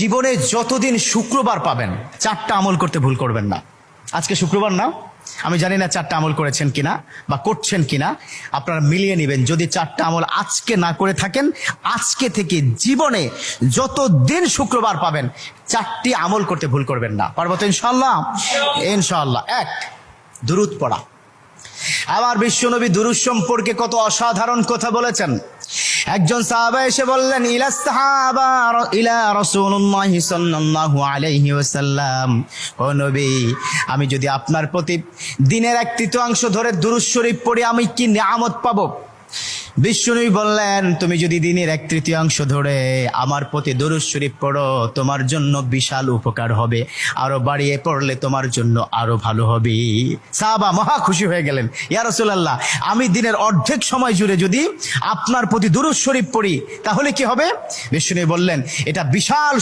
জীবনে যতদিন শুক্রবার পাবেন 4টা আমল করতে ভুল করবেন না। আজকে শুক্রবার না, আমি জানি না 4টা আমল করেছেন কিনা বা করছেন কিনা, আপনারা মিলিয়ে নেবেন। যদি 4টা আমল আজকে না করে থাকেন, আজকে থেকে জীবনে যতদিন শুক্রবার পাবেন 4টি আমল করতে ভুল করবেন না। পারবো তো ইনশাআল্লাহ? ইনশাআল্লাহ। 1, দুরূদ পড়া। আমার বিশ্বনবী দুরূদ সম্পর্কে কত অসাধারণ কথা বলেছেন। একজন সাহাবা এসে বললেন, ইলা রাসূলুল্লাহ সাল্লাল্লাহু আলাইহি ওয়াসাল্লাম, ও নবী, আমি যদি আপনার প্রতি দিনের 1/3 ধরে দুরূদ শরীফ পড়ি আমি কি নিয়ামত পাবো? বিশ্বনবী বললেন, তুমি যদি দিনের 1/3 ধরে আমার প্রতি দুরূদ শরীফ পড়ো তোমার জন্য বিশাল উপকার হবে, আরো বাড়িয়ে পড়লে তোমার জন্য আরো ভালো হবে। সাহাবা মহা খুশি হয়ে গেলেন, ইয়া রাসূলুল্লাহ, আমি দিনের অর্ধেক সময় জুড়ে যদি আপনার প্রতি দুরূদ শরীফ পড়ি তাহলে কি হবে? বিশ্বনবী বললেন, এটা বিশাল